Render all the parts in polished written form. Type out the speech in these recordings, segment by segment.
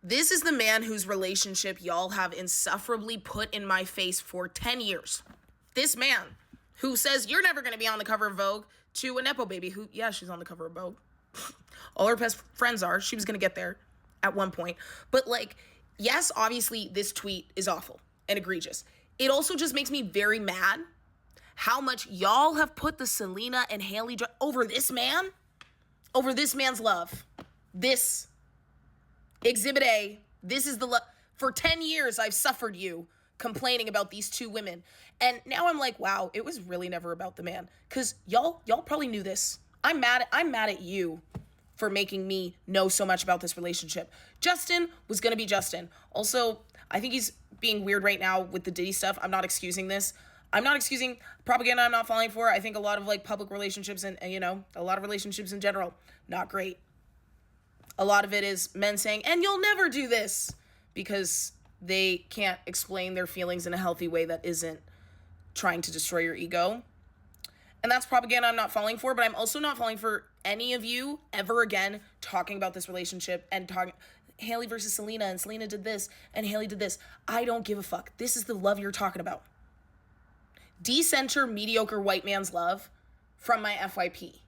This is the man whose relationship y'all have insufferably put in my face for 10 years. This man who says you're never going to be on the cover of Vogue to a Nepo baby who, yeah, she's on the cover of Vogue. All her best friends are. She was going to get there at one point. But like, yes, obviously this tweet is awful and egregious. It also just makes me very mad how much y'all have put the Selena and Hailey over this man, over this man's love. This Exhibit A, this is the love. For 10 years, I've suffered you complaining about these two women. And now I'm like, wow, it was really never about the man. Because y'all probably knew this. I'm mad at you for making me know so much about this relationship. Justin was going to be Justin. Also, I think he's being weird right now with the Diddy stuff. I'm not excusing this. I'm not excusing propaganda I'm not falling for. I think a lot of like public relationships and you know, a lot of relationships in general, not great. A lot of it is men saying, and you'll never do this, because they can't explain their feelings in a healthy way that isn't trying to destroy your ego. And that's propaganda I'm not falling for, but I'm also not falling for any of you ever again talking about this relationship and talking Hailey versus Selena, and Selena did this and Hailey did this. I don't give a fuck. This is the love you're talking about. Decenter, mediocre white man's love from my FYP.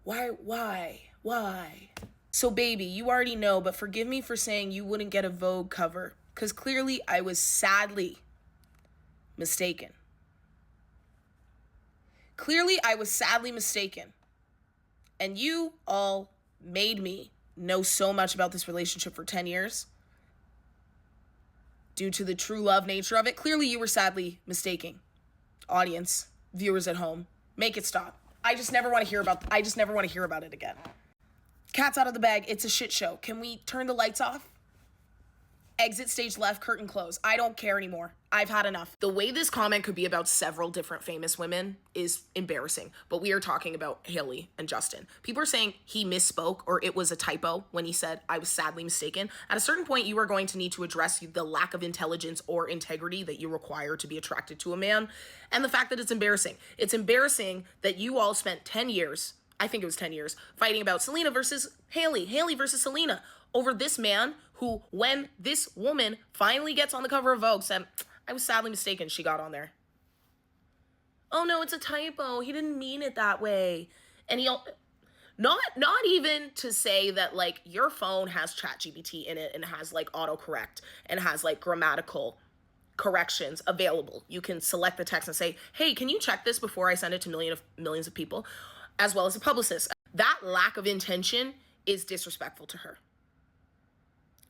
Why? So baby, you already know, but forgive me for saying you wouldn't get a Vogue cover, because clearly I was sadly mistaken. And you all made me know so much about this relationship for 10 years due to the true love nature of it. Clearly you were sadly mistaken. Audience, viewers at home, make it stop. I just never want to hear about it again. Cat's out of the bag. It's a shit show. Can we turn the lights off? Exit stage left, curtain close. I don't care anymore. I've had enough. The way this comment could be about several different famous women is embarrassing, but we are talking about Hailey and Justin. People are saying he misspoke or it was a typo when he said, I was sadly mistaken. At a certain point, you are going to need to address the lack of intelligence or integrity that you require to be attracted to a man, and the fact that it's embarrassing. It's embarrassing that you all spent 10 years, I think it was 10 years, fighting about Selena versus Hailey, Hailey versus Selena, over this man who, when this woman finally gets on the cover of Vogue, said, I was sadly mistaken, she got on there. Oh no, it's a typo. He didn't mean it that way. And not even to say that like your phone has ChatGPT in it and has like autocorrect and has like grammatical corrections available. You can select the text and say, hey, can you check this before I send it to millions of people, as well as a publicist. That lack of intention is disrespectful to her.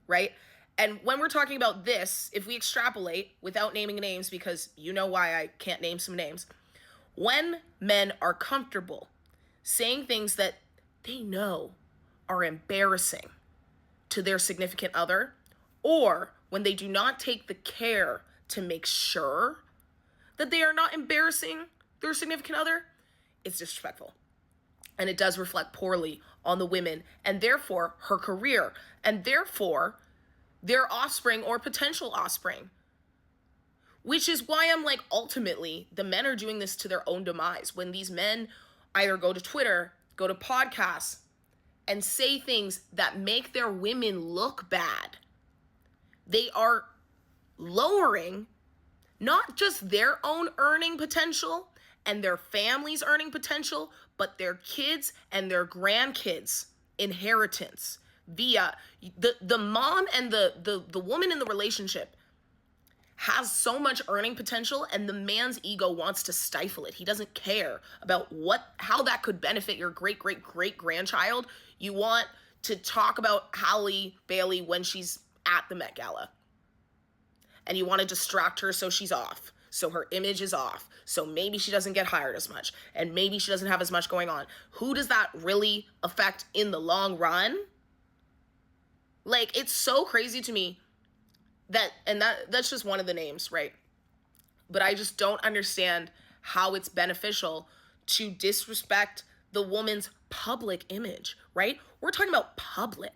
Right? And when we're talking about this, if we extrapolate without naming names, because you know why I can't name some names, when men are comfortable saying things that they know are embarrassing to their significant other, or when they do not take the care to make sure that they are not embarrassing their significant other, it's disrespectful. And it does reflect poorly on the women and therefore her career and therefore their offspring or potential offspring. Which is why I'm like, ultimately, the men are doing this to their own demise. When these men either go to Twitter, go to podcasts, and say things that make their women look bad, they are lowering not just their own earning potential and their family's earning potential, but their kids and their grandkids' inheritance via the mom and the woman in the relationship has so much earning potential, and the man's ego wants to stifle it. He doesn't care about how that could benefit your great-great-great-grandchild. You want to talk about Halle Bailey when she's at the Met Gala. And you want to distract her so she's off. So her image is off. So maybe she doesn't get hired as much. And maybe she doesn't have as much going on. Who does that really affect in the long run? Like, it's so crazy to me that's just one of the names, right? But I just don't understand how it's beneficial to disrespect the woman's public image, right? We're talking about public.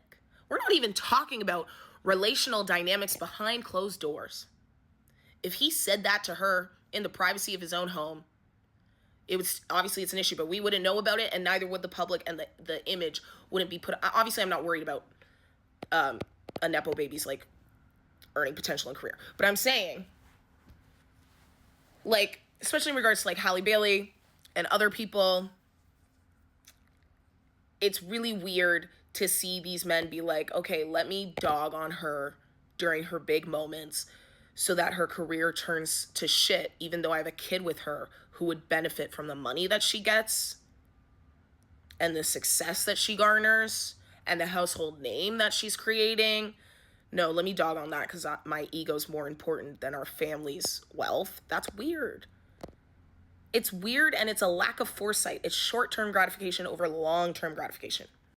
We're not even talking about relational dynamics behind closed doors. If he said that to her in the privacy of his own home, obviously it's an issue, but we wouldn't know about it, and neither would the public, and the image wouldn't be put. Obviously, I'm not worried about a Nepo baby's, like, earning potential and career. But I'm saying, like, especially in regards to, like, Halle Bailey and other people, it's really weird to see these men be like, okay, let me dog on her during her big moments so that her career turns to shit, even though I have a kid with her who would benefit from the money that she gets and the success that she garners and the household name that she's creating. No, let me dog on that because my ego's more important than our family's wealth. That's weird. It's weird, and it's a lack of foresight. It's short-term gratification over long-term gratification.